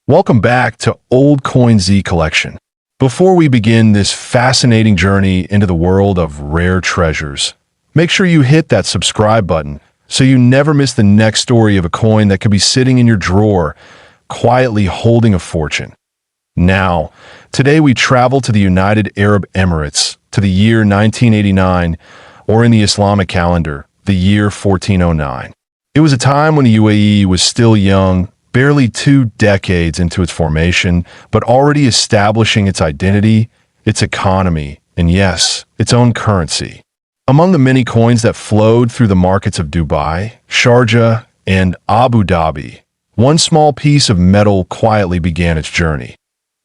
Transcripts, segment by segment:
Welcome back to Old Coin Zee Collection. Before we begin this fascinating journey into the world of rare treasures, make sure you hit that subscribe button so you never miss the next story of a coin that could be sitting in your drawer, quietly holding a fortune. Now, today we travel to the United Arab Emirates to the year 1989, or in the Islamic calendar, the year 1409. It was a time when the UAE was still young, barely 2 decades into its formation, but already establishing its identity, its economy, and yes, its own currency. Among the many coins that flowed through the markets of Dubai, Sharjah, and Abu Dhabi, one small piece of metal quietly began its journey.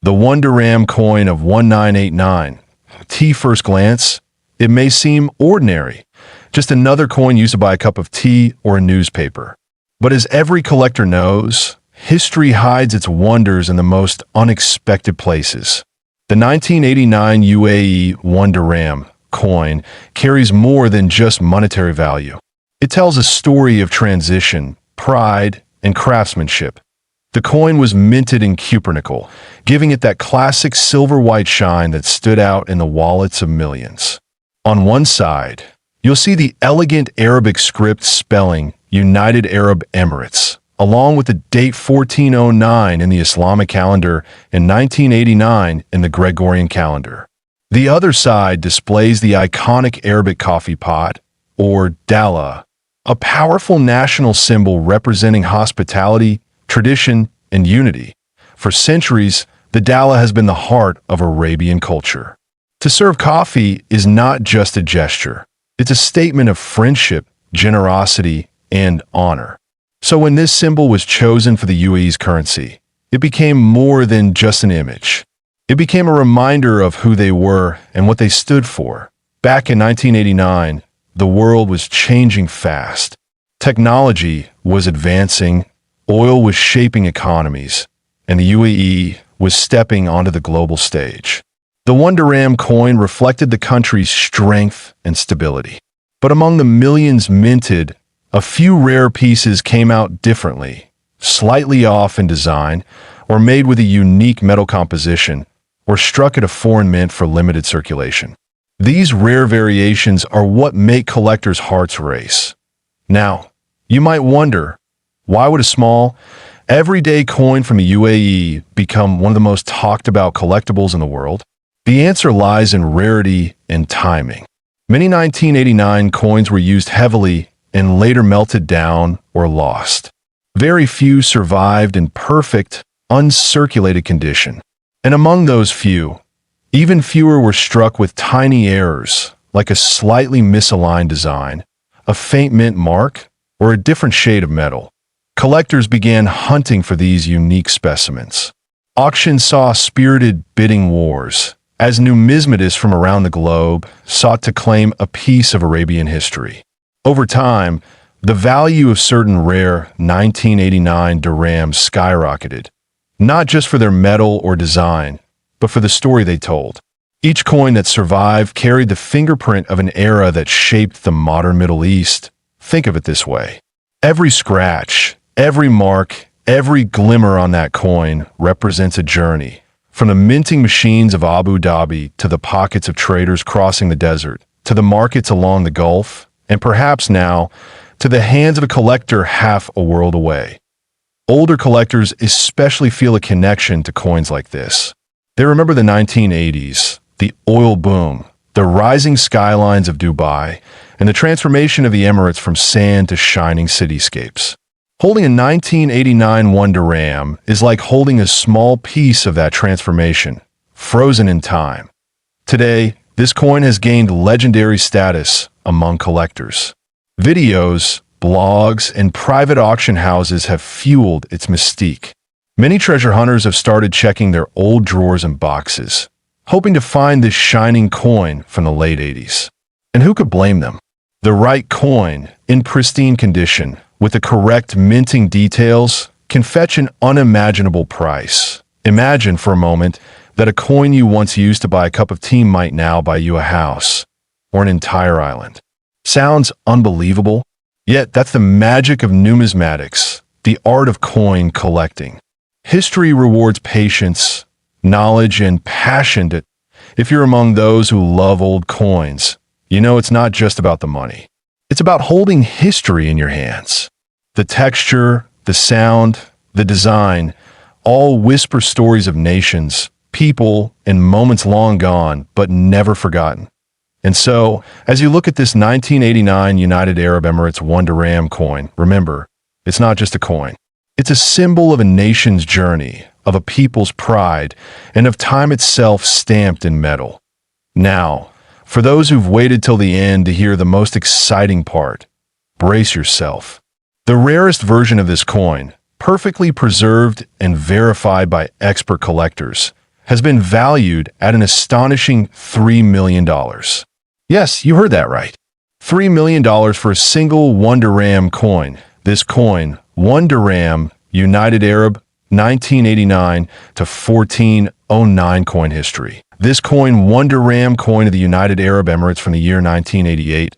The Wonder Dram coin of 1989. At first glance, it may seem ordinary, just another coin used to buy a cup of tea or a newspaper. But as every collector knows, history hides its wonders in the most unexpected places. The 1989 UAE Wonder Dram coin carries more than just monetary value. It tells a story of transition, pride, and craftsmanship. The coin was minted in cupronickel, giving it that classic silver-white shine that stood out in the wallets of millions. On one side, you'll see the elegant Arabic script spelling United Arab Emirates, along with the date 1409 in the Islamic calendar and 1989 in the Gregorian calendar. The other side displays the iconic Arabic coffee pot, or dala, a powerful national symbol representing hospitality, tradition, and unity. For centuries, the dala has been the heart of Arabian culture. To serve coffee is not just a gesture. It's a statement of friendship, generosity, and honor. So when this symbol was chosen for the UAE's currency, it became more than just an image. It became a reminder of who they were and what they stood for. Back in 1989, the world was changing fast. Technology was advancing, oil was shaping economies, and the UAE was stepping onto the global stage. The Wonder Dram coin reflected the country's strength and stability. But among the millions minted, a few rare pieces came out differently, slightly off in design, or made with a unique metal composition, or struck at a foreign mint for limited circulation. These rare variations are what make collectors' hearts race. Now, you might wonder, why would a small, everyday coin from the UAE become one of the most talked about collectibles in the world? The answer lies in rarity and timing. Many 1989 coins were used heavily and later melted down or lost. Very few survived in perfect, uncirculated condition. And among those few, even fewer were struck with tiny errors, like a slightly misaligned design, a faint mint mark, or a different shade of metal. Collectors began hunting for these unique specimens. Auctions saw spirited bidding wars, as numismatists from around the globe sought to claim a piece of Arabian history. Over time, the value of certain rare 1989 dirhams skyrocketed, not just for their metal or design, but for the story they told. Each coin that survived carried the fingerprint of an era that shaped the modern Middle East. Think of it this way. Every scratch, every mark, every glimmer on that coin represents a journey. From the minting machines of Abu Dhabi to the pockets of traders crossing the desert, to the markets along the Gulf, and perhaps now, to the hands of a collector half a world away. Older collectors especially feel a connection to coins like this. They remember the 1980s, the oil boom, the rising skylines of Dubai, and the transformation of the Emirates from sand to shining cityscapes. Holding a 1989 Wonder Dram is like holding a small piece of that transformation, frozen in time. Today, this coin has gained legendary status among collectors. Videos, blogs, and private auction houses have fueled its mystique. Many treasure hunters have started checking their old drawers and boxes, hoping to find this shining coin from the late 80s. And who could blame them? The right coin, in pristine condition, with the correct minting details, can fetch an unimaginable price. Imagine for a moment that a coin you once used to buy a cup of tea might now buy you a house or an entire island. Sounds unbelievable? Yet that's the magic of numismatics, the art of coin collecting. History rewards patience, knowledge, and passion. If you're among those who love old coins, you know it's not just about the money. It's about holding history in your hands. The texture, the sound, the design, all whisper stories of nations, people, and moments long gone, but never forgotten. And so, as you look at this 1989 United Arab Emirates Wonder Dram coin, remember, it's not just a coin. It's a symbol of a nation's journey, of a people's pride, and of time itself stamped in metal. Now, for those who've waited till the end to hear the most exciting part, brace yourself. The rarest version of this coin, perfectly preserved and verified by expert collectors, has been valued at an astonishing $3 million. Yes, you heard that right. $3 million for a single Wonder Dram coin. This coin, Wonder Dram, United Arab, 1989 to 1409 coin history. This coin, Wonder Dram coin of the United Arab Emirates from the year 1988,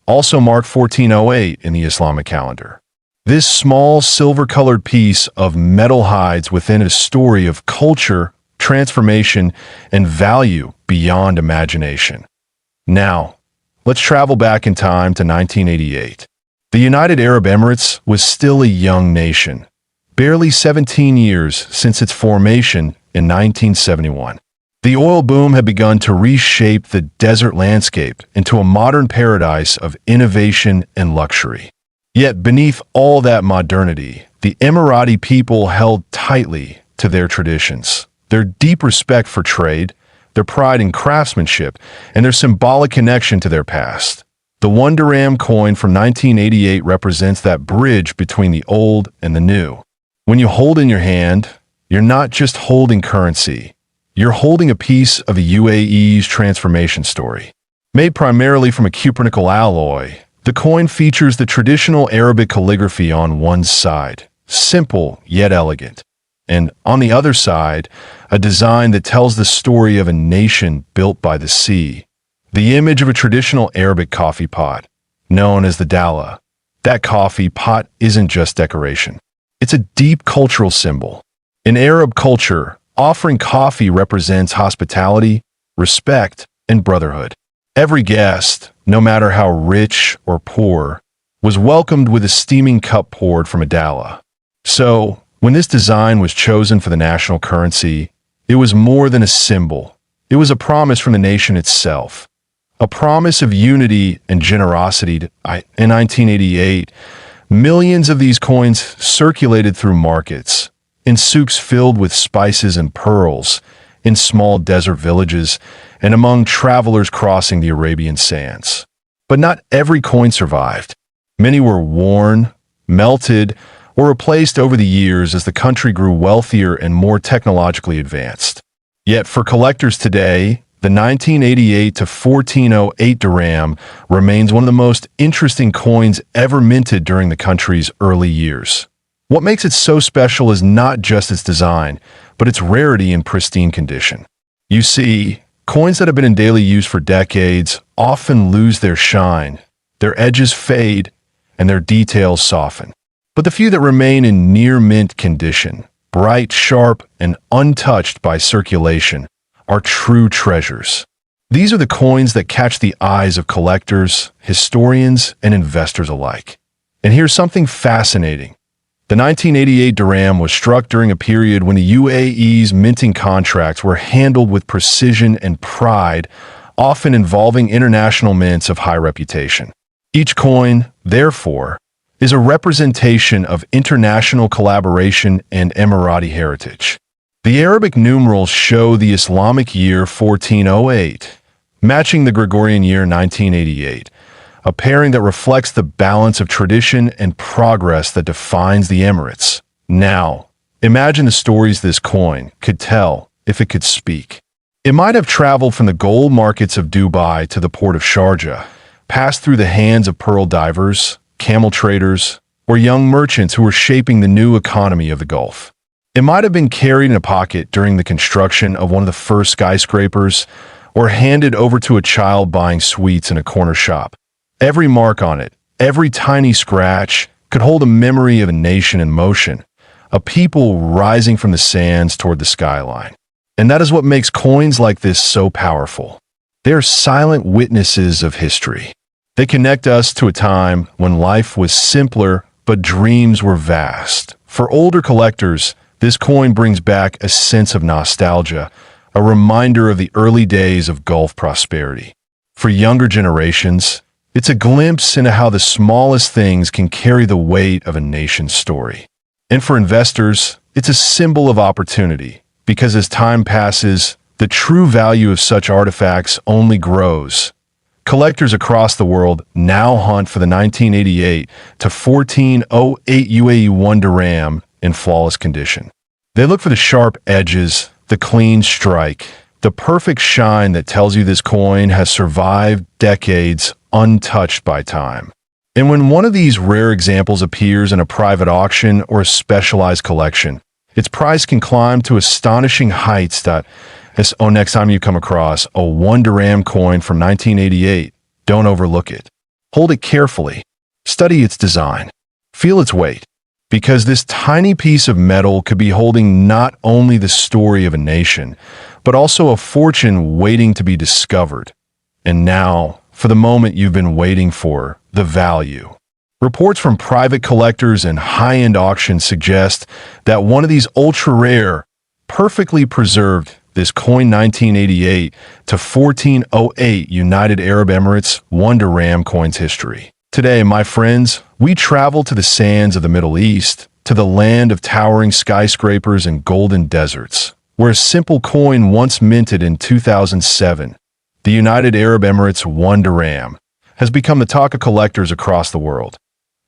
also marked 1408 in the Islamic calendar. This small silver-colored piece of metal hides within a story of culture, transformation, and value beyond imagination. Now, let's travel back in time to 1988. The United Arab Emirates was still a young nation, barely 17 years since its formation in 1971. The oil boom had begun to reshape the desert landscape into a modern paradise of innovation and luxury. Yet beneath all that modernity, the Emirati people held tightly to their traditions, their deep respect for trade, their pride in craftsmanship, and their symbolic connection to their past. The Wonder Dram coin from 1988 represents that bridge between the old and the new. When you hold in your hand, you're not just holding currency. You're holding a piece of the UAE's transformation story. Made primarily from a cupronickel alloy, the coin features the traditional Arabic calligraphy on one side, simple yet elegant, and on the other side, a design that tells the story of a nation built by the sea. The image of a traditional Arabic coffee pot, known as the dala. That coffee pot isn't just decoration. It's a deep cultural symbol. In Arab culture, offering coffee represents hospitality, respect, and brotherhood. Every guest, no matter how rich or poor, was welcomed with a steaming cup poured from a dala. So, when this design was chosen for the national currency, it was more than a symbol. It was a promise from the nation itself. A promise of unity and generosity. In 1988, millions of these coins circulated through markets, in souks filled with spices and pearls, in small desert villages, and among travelers crossing the Arabian sands. But not every coin survived. Many were worn, melted, or replaced over the years as the country grew wealthier and more technologically advanced. Yet for collectors today, the 1988 to 1408 dirham remains one of the most interesting coins ever minted during the country's early years. What makes it so special is not just its design, but its rarity and pristine condition. You see, coins that have been in daily use for decades often lose their shine, their edges fade, and their details soften. But the few that remain in near-mint condition, bright, sharp, and untouched by circulation, are true treasures. These are the coins that catch the eyes of collectors, historians, and investors alike. And here's something fascinating. The 1988 dirham was struck during a period when the UAE's minting contracts were handled with precision and pride, often involving international mints of high reputation. Each coin, therefore, is a representation of international collaboration and Emirati heritage. The Arabic numerals show the Islamic year 1408, matching the Gregorian year 1988, a pairing that reflects the balance of tradition and progress that defines the Emirates. Now, imagine the stories this coin could tell if it could speak. It might have traveled from the gold markets of Dubai to the port of Sharjah, passed through the hands of pearl divers, camel traders, or young merchants who were shaping the new economy of the Gulf. It might have been carried in a pocket during the construction of one of the first skyscrapers, or handed over to a child buying sweets in a corner shop. Every mark on it, every tiny scratch, could hold a memory of a nation in motion, a people rising from the sands toward the skyline. And that is what makes coins like this so powerful. They are silent witnesses of history. They connect us to a time when life was simpler, but dreams were vast. For older collectors, this coin brings back a sense of nostalgia, a reminder of the early days of Gulf prosperity. For younger generations, it's a glimpse into how the smallest things can carry the weight of a nation's story. And for investors, it's a symbol of opportunity, because as time passes, the true value of such artifacts only grows. Collectors across the world now hunt for the 1988 to 1408 UAE Wonder Dram in flawless condition. They look for the sharp edges, the clean strike, the perfect shine that tells you this coin has survived decades untouched by time. And when one of these rare examples appears in a private auction or a specialized collection, its price can climb to astonishing heights next time you come across a Wonder Dram coin from 1988, don't overlook it. Hold it carefully. Study its design. Feel its weight. Because this tiny piece of metal could be holding not only the story of a nation, but also a fortune waiting to be discovered. And now, for the moment you've been waiting for, the value. Reports from private collectors and high-end auctions suggest that one of these ultra-rare, perfectly preserved this coin 1988 to 1408 United Arab Emirates Wonder Dram coins history. Today, my friends, we travel to the sands of the Middle East, to the land of towering skyscrapers and golden deserts, where a simple coin once minted in 2007, the United Arab Emirates Wonder Dram, has become the talk of collectors across the world.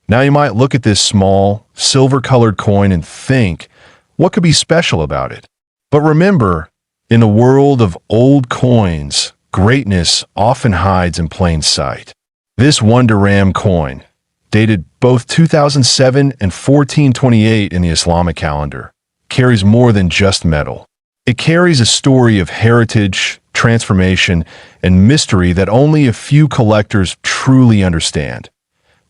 Now you might look at this small, silver-colored coin and think, what could be special about it? But remember, in the world of old coins, greatness often hides in plain sight. This Wonder Dram coin, dated both 2007 and 1428 in the Islamic calendar, carries more than just metal. It carries a story of heritage, transformation, and mystery that only a few collectors truly understand.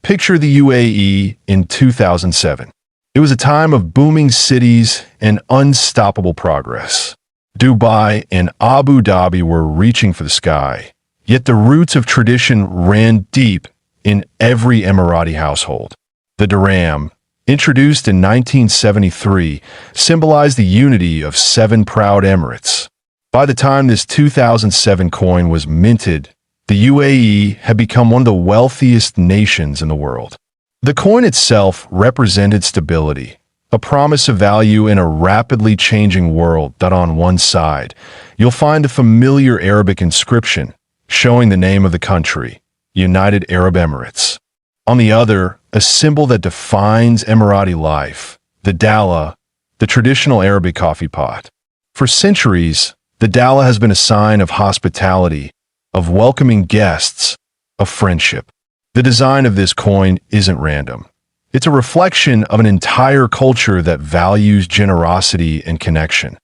Picture the UAE in 2007. It was a time of booming cities and unstoppable progress. Dubai and Abu Dhabi were reaching for the sky, yet the roots of tradition ran deep in every Emirati household. The dirham, introduced in 1973, symbolized the unity of 7 proud emirates. By the time this 2007 coin was minted, the UAE had become one of the wealthiest nations in the world. The coin itself represented stability, a promise of value in a rapidly changing world that on one side, you'll find a familiar Arabic inscription showing the name of the country, United Arab Emirates. On the other, a symbol that defines Emirati life, the dala, the traditional Arabic coffee pot. For centuries, the dala has been a sign of hospitality, of welcoming guests, of friendship. The design of this coin isn't random. It's a reflection of an entire culture that values generosity and connection.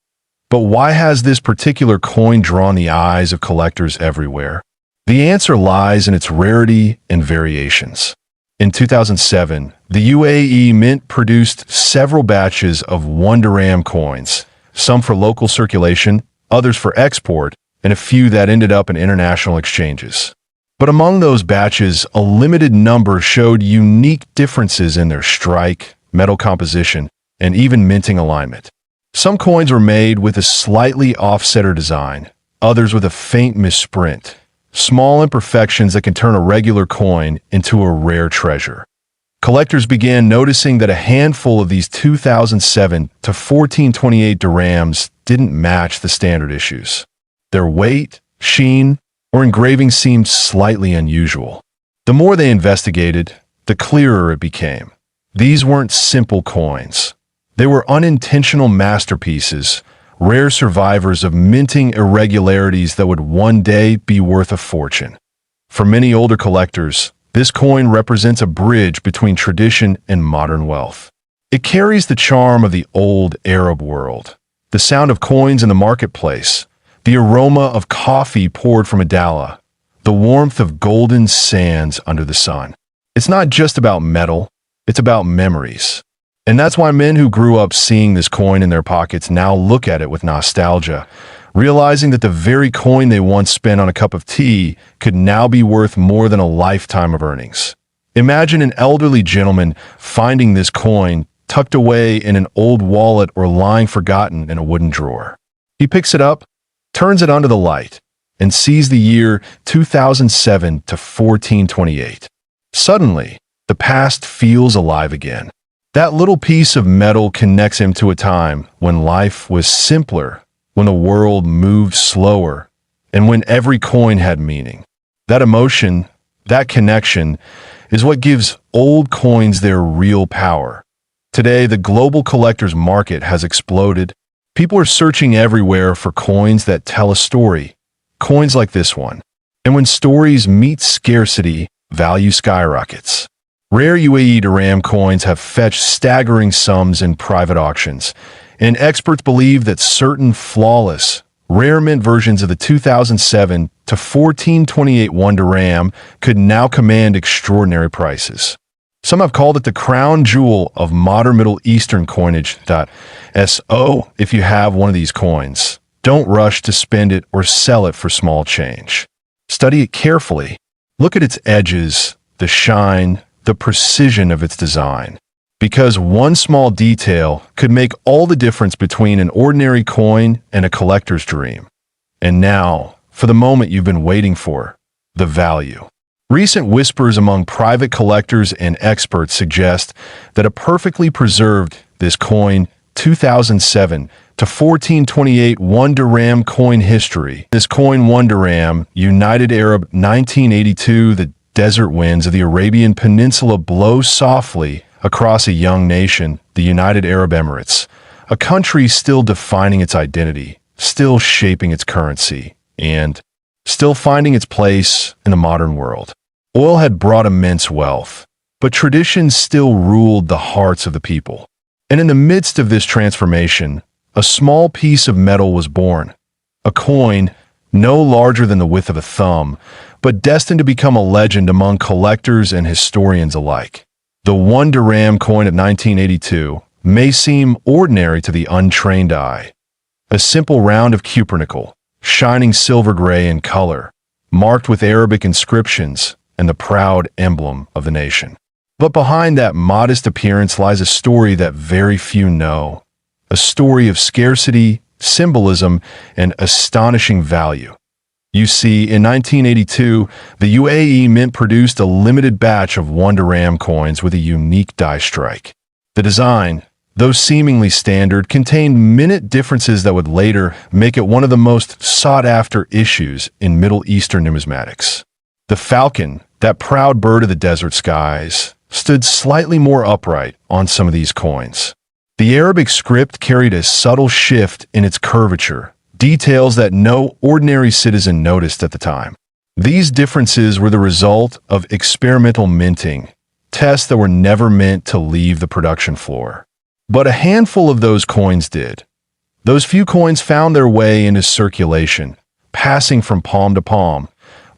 But why has this particular coin drawn the eyes of collectors everywhere? The answer lies in its rarity and variations. In 2007, the UAE Mint produced several batches of Wonder Dram coins, some for local circulation, others for export, and a few that ended up in international exchanges. But among those batches, a limited number showed unique differences in their strike, metal composition, and even minting alignment. Some coins were made with a slightly off-center design, others with a faint misprint, small imperfections that can turn a regular coin into a rare treasure. Collectors began noticing that a handful of these 2007 to 1428 dirhams didn't match the standard issues. Their weight, sheen, or engraving seemed slightly unusual. The more they investigated, the clearer it became. These weren't simple coins. They were unintentional masterpieces, rare survivors of minting irregularities that would one day be worth a fortune. For many older collectors, this coin represents a bridge between tradition and modern wealth. It carries the charm of the old Arab world, the sound of coins in the marketplace, the aroma of coffee poured from a dala, the warmth of golden sands under the sun. It's not just about metal, it's about memories. And that's why men who grew up seeing this coin in their pockets now look at it with nostalgia, realizing that the very coin they once spent on a cup of tea could now be worth more than a lifetime of earnings. Imagine an elderly gentleman finding this coin tucked away in an old wallet or lying forgotten in a wooden drawer. He picks it up, turns it under the light, and sees the year 2007 to 1428. Suddenly, the past feels alive again. That little piece of metal connects him to a time when life was simpler, when the world moved slower, and when every coin had meaning. That emotion, that connection, is what gives old coins their real power. Today, the global collector's market has exploded. People are searching everywhere for coins that tell a story, coins like this one. And when stories meet scarcity, value skyrockets. Rare UAE Dirham coins have fetched staggering sums in private auctions, and experts believe that certain flawless, rare mint versions of the 2007 to 1428 Wonder Dram could now command extraordinary prices. Some have called it the crown jewel of modern Middle Eastern coinage. So, if you have one of these coins, don't rush to spend it or sell it for small change. Study it carefully. Look at its edges, the shine, the precision of its design. Because one small detail could make all the difference between an ordinary coin and a collector's dream. And now, for the moment you've been waiting for, the value. Recent whispers among private collectors and experts suggest that a perfectly preserved, this coin, 2007 to 1428 Wonder Dram coin history. This coin Wonder Dram, United Arab 1982, the desert winds of the Arabian Peninsula blow softly across a young nation, the United Arab Emirates, a country still defining its identity, still shaping its currency, and still finding its place in the modern world. Oil had brought immense wealth, but tradition still ruled the hearts of the people. And in the midst of this transformation, a small piece of metal was born, a coin no larger than the width of a thumb, but destined to become a legend among collectors and historians alike. The Wonder Dram coin of 1982 may seem ordinary to the untrained eye. A simple round of cupronickel, shining silver gray in color, marked with Arabic inscriptions and the proud emblem of the nation. But behind that modest appearance lies a story that very few know, a story of scarcity, symbolism, and astonishing value. You see, in 1982, the UAE Mint produced a limited batch of Wonder Dram coins with a unique die strike. The design, though seemingly standard, contained minute differences that would later make it one of the most sought-after issues in Middle Eastern numismatics. The falcon, that proud bird of the desert skies, stood slightly more upright on some of these coins. The Arabic script carried a subtle shift in its curvature, details that no ordinary citizen noticed at the time. These differences were the result of experimental minting, tests that were never meant to leave the production floor. But a handful of those coins did. Those few coins found their way into circulation, passing from palm to palm.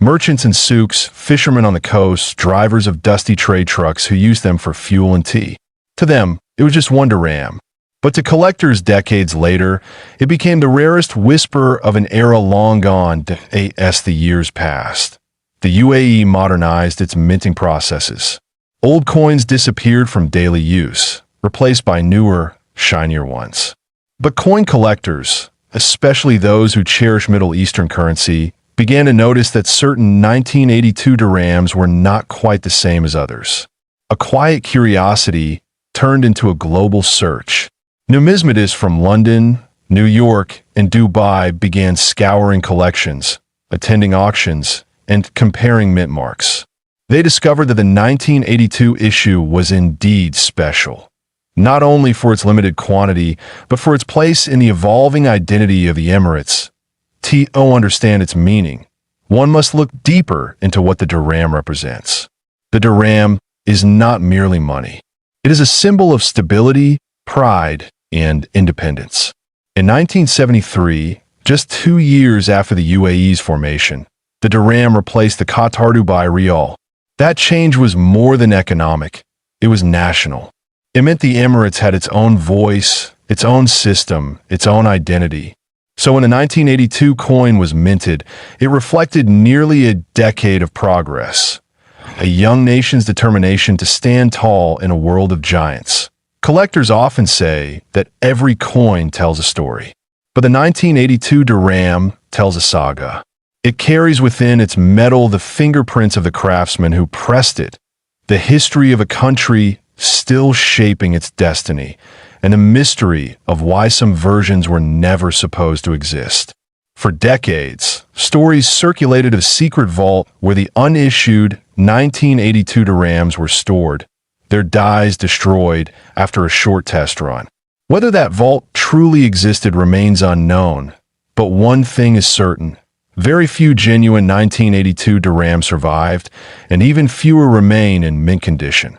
Merchants in souks, fishermen on the coast, drivers of dusty trade trucks who used them for fuel and tea. To them, it was just Wonder Dram. But to collectors decades later, it became the rarest whisper of an era long gone as the years passed. The UAE modernized its minting processes. Old coins disappeared from daily use, replaced by newer, shinier ones. But coin collectors, especially those who cherish Middle Eastern currency, began to notice that certain 1982 dirhams were not quite the same as others. A quiet curiosity turned into a global search. Numismatists from London, New York, and Dubai began scouring collections, attending auctions, and comparing mint marks. They discovered that the 1982 issue was indeed special, not only for its limited quantity, but for its place in the evolving identity of the Emirates. To understand its meaning, one must look deeper into what the dirham represents. The dirham is not merely money. It is a symbol of stability, pride, and independence. In 1973, just 2 years after the UAE's formation, the dirham replaced the Qatar Dubai Rial. That change was more than economic. It was national. It meant the Emirates had its own voice, its own system, its own identity. So when the 1982 coin was minted, it reflected nearly a decade of progress, a young nation's determination to stand tall in a world of giants. Collectors often say that every coin tells a story, but the 1982 Dirham tells a saga. It carries within its metal the fingerprints of the craftsman who pressed it, the history of a country still shaping its destiny, and a mystery of why some versions were never supposed to exist. For decades, stories circulated of a secret vault where the unissued 1982 Dirhams were stored, their dies destroyed after a short test run. Whether that vault truly existed remains unknown, but one thing is certain. Very few genuine 1982 Dirhams survived, and even fewer remain in mint condition.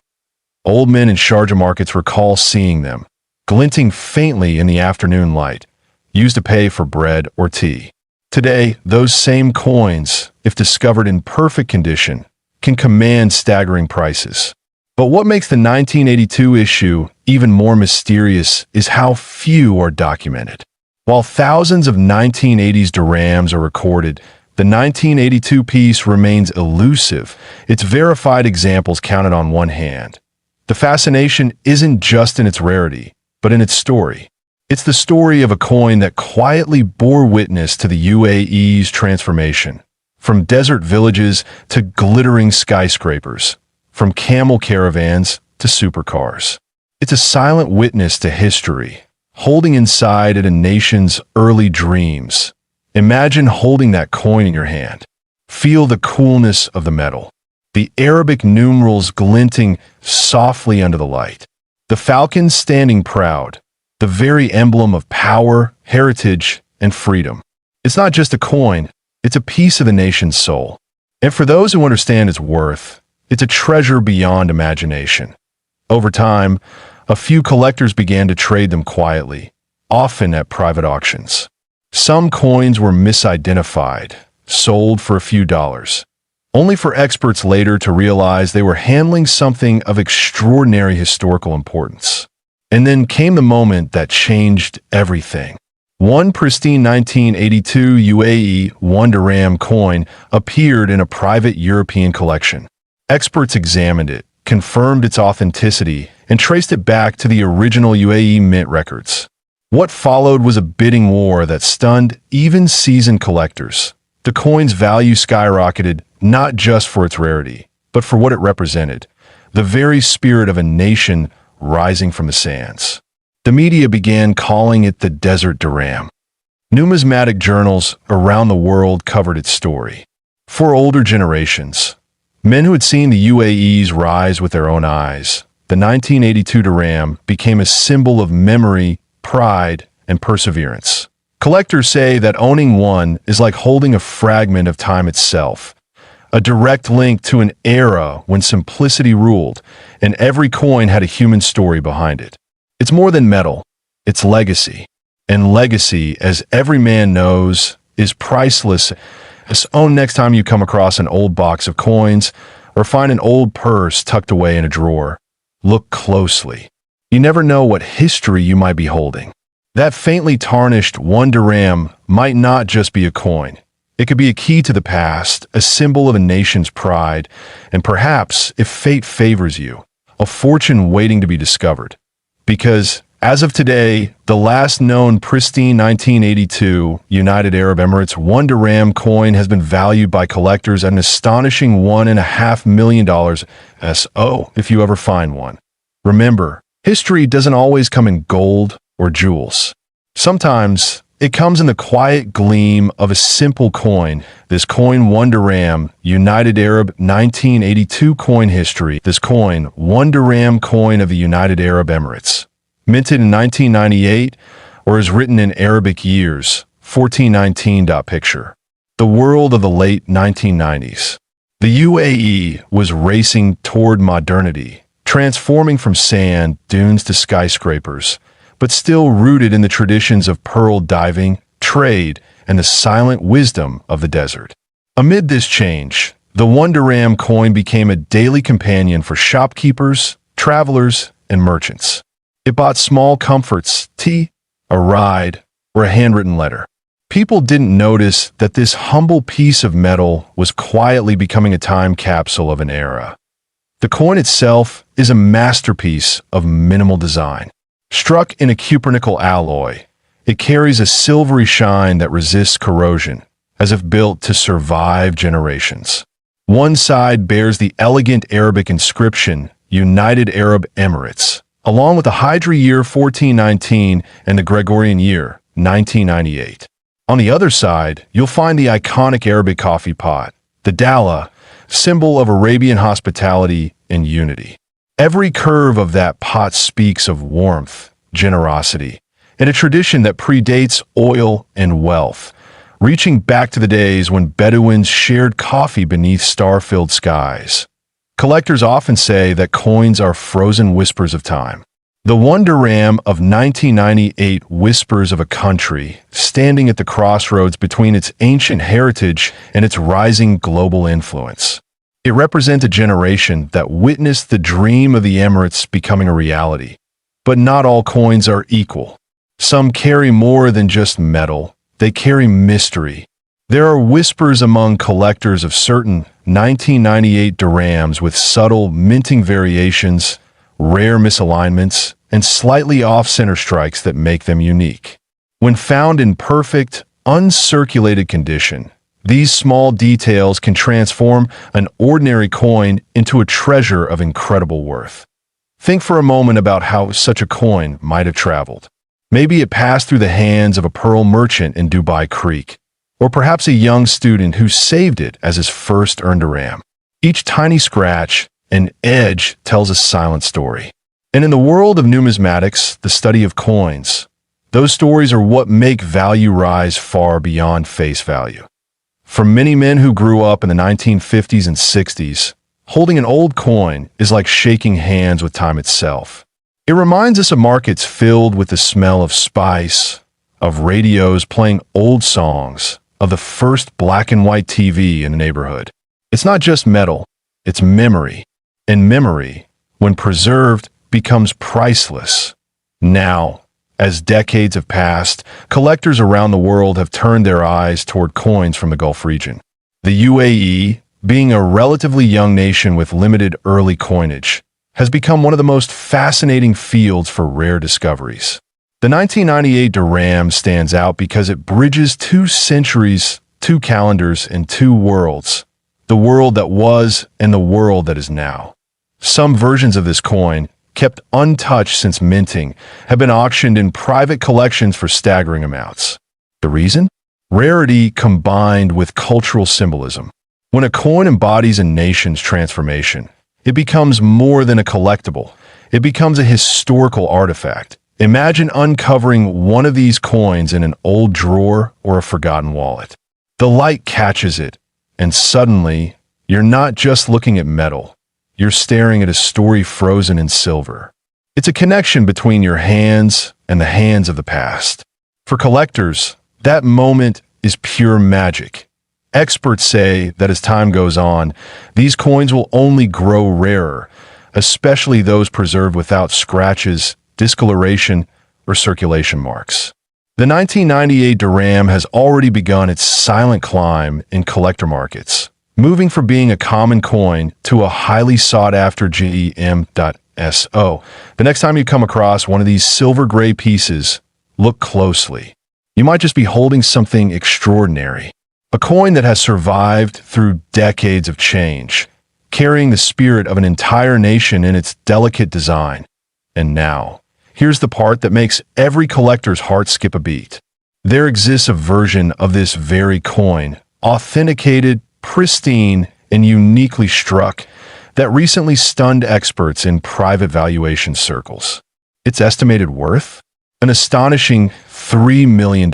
Old men in Sharjah markets recall seeing them, glinting faintly in the afternoon light, used to pay for bread or tea. Today, those same coins, if discovered in perfect condition, can command staggering prices. But what makes the 1982 issue even more mysterious is how few are documented. While thousands of 1980s Dirhams are recorded, the 1982 piece remains elusive, its verified examples counted on one hand. The fascination isn't just in its rarity, but in its story. It's the story of a coin that quietly bore witness to the UAE's transformation, from desert villages to glittering skyscrapers, from camel caravans to supercars. It's a silent witness to history, holding inside it a nation's early dreams. Imagine holding that coin in your hand. Feel the coolness of the metal, the Arabic numerals glinting softly under the light, the falcon standing proud, the very emblem of power, heritage, and freedom. It's not just a coin, it's a piece of the nation's soul. And for those who understand its worth, it's a treasure beyond imagination. Over time, a few collectors began to trade them quietly, often at private auctions. Some coins were misidentified, sold for a few dollars, only for experts later to realize they were handling something of extraordinary historical importance. And then came the moment that changed everything. One pristine 1982 UAE Wonder Dram coin appeared in a private European collection. Experts examined it, confirmed its authenticity, and traced it back to the original UAE mint records. What followed was a bidding war that stunned even seasoned collectors. The coin's value skyrocketed not just for its rarity, but for what it represented, the very spirit of a nation rising from the sands. The media began calling it the Desert Dirham. Numismatic journals around the world covered its story. For older generations, men who had seen the UAE's rise with their own eyes, the 1982 Dirham became a symbol of memory, pride, and perseverance. Collectors say that owning one is like holding a fragment of time itself, a direct link to an era when simplicity ruled, and every coin had a human story behind it. It's more than metal, it's legacy. And legacy, as every man knows, is priceless. It's owned next time you come across an old box of coins or find an old purse tucked away in a drawer. Look closely. You never know what history you might be holding. That faintly tarnished Wonder Dram might not just be a coin. It could be a key to the past, a symbol of a nation's pride, and perhaps, if fate favors you, a fortune waiting to be discovered. Because, as of today, the last known pristine 1982 United Arab Emirates Wonder Dram coin has been valued by collectors at an astonishing $1.5 million SO if you ever find one. Remember, history doesn't always come in gold or jewels. Sometimes, it comes in the quiet gleam of a simple coin. This coin Wonder Dram, United Arab 1982 coin history. This coin, Wonder Dram coin of the United Arab Emirates. Minted in 1998, or is written in Arabic years, 1419. Picture. The world of the late 1990s. The UAE was racing toward modernity, transforming from sand dunes to skyscrapers, but still rooted in the traditions of pearl diving, trade, and the silent wisdom of the desert. Amid this change, the Wonder Dram coin became a daily companion for shopkeepers, travelers, and merchants. It bought small comforts, tea, a ride, or a handwritten letter. People didn't notice that this humble piece of metal was quietly becoming a time capsule of an era. The coin itself is a masterpiece of minimal design. Struck in a cupronickel alloy, it carries a silvery shine that resists corrosion, as if built to survive generations. One side bears the elegant Arabic inscription, United Arab Emirates, along with the Hijri year 1419 and the Gregorian year 1998. On the other side, you'll find the iconic Arabic coffee pot, the dala, symbol of Arabian hospitality and unity. Every curve of that pot speaks of warmth, generosity, and a tradition that predates oil and wealth, reaching back to the days when Bedouins shared coffee beneath star-filled skies. Collectors often say that coins are frozen whispers of time. The Wonder Dram of 1998 whispers of a country standing at the crossroads between its ancient heritage and its rising global influence. It represents a generation that witnessed the dream of the Emirates becoming a reality. But not all coins are equal. Some carry more than just metal. They carry mystery. There are whispers among collectors of certain 1998 dirhams with subtle minting variations, rare misalignments, and slightly off-center strikes that make them unique. When found in perfect, uncirculated condition, these small details can transform an ordinary coin into a treasure of incredible worth. Think for a moment about how such a coin might have traveled. Maybe it passed through the hands of a pearl merchant in Dubai Creek, or perhaps a young student who saved it as his first earned dirham. Each tiny scratch and edge tells a silent story. And in the world of numismatics, the study of coins, those stories are what make value rise far beyond face value. For many men who grew up in the 1950s and 60s, holding an old coin is like shaking hands with time itself. It reminds us of markets filled with the smell of spice, of radios playing old songs, of the first black and white TV in the neighborhood. It's not just metal, it's memory. And memory, when preserved, becomes priceless. Now, as decades have passed, collectors around the world have turned their eyes toward coins from the Gulf region. The UAE, being a relatively young nation with limited early coinage, has become one of the most fascinating fields for rare discoveries. The 1998 dirham stands out because it bridges 2 centuries, 2 calendars, and 2 worlds. The world that was and the world that is now. Some versions of this coin, kept untouched since minting, have been auctioned in private collections for staggering amounts. The reason? Rarity combined with cultural symbolism. When a coin embodies a nation's transformation, it becomes more than a collectible. It becomes a historical artifact. Imagine uncovering one of these coins in an old drawer or a forgotten wallet. The light catches it, and suddenly, you're not just looking at metal. You're staring at a story frozen in silver. It's a connection between your hands and the hands of the past. For collectors, that moment is pure magic. Experts say that as time goes on, these coins will only grow rarer, especially those preserved without scratches, discoloration, or circulation marks. The 1998 dirham has already begun its silent climb in collector markets, moving from being a common coin to a highly sought-after gem.so. The next time you come across one of these silver-gray pieces, look closely. You might just be holding something extraordinary. A coin that has survived through decades of change, carrying the spirit of an entire nation in its delicate design. And now, here's the part that makes every collector's heart skip a beat. There exists a version of this very coin, authenticated, pristine, and uniquely struck, that recently stunned experts in private valuation circles. Its estimated worth? An astonishing $3 million.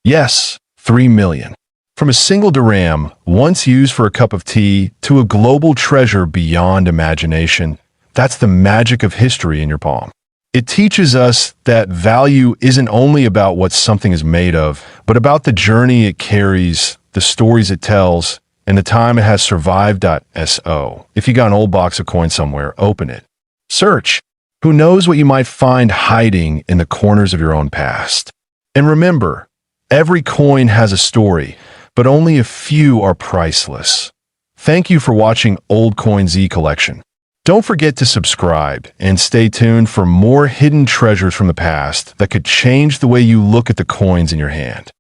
Yes, $3 million. From a single dirham, once used for a cup of tea, to a global treasure beyond imagination, that's the magic of history in your palm. It teaches us that value isn't only about what something is made of, but about the journey it carries, the stories it tells, and the time it has survived. So, if you got an old box of coins somewhere, open it. Search. Who knows what you might find hiding in the corners of your own past? And remember, every coin has a story, but only a few are priceless. Thank you for watching Old Coin Zee Collection. Don't forget to subscribe and stay tuned for more hidden treasures from the past that could change the way you look at the coins in your hand.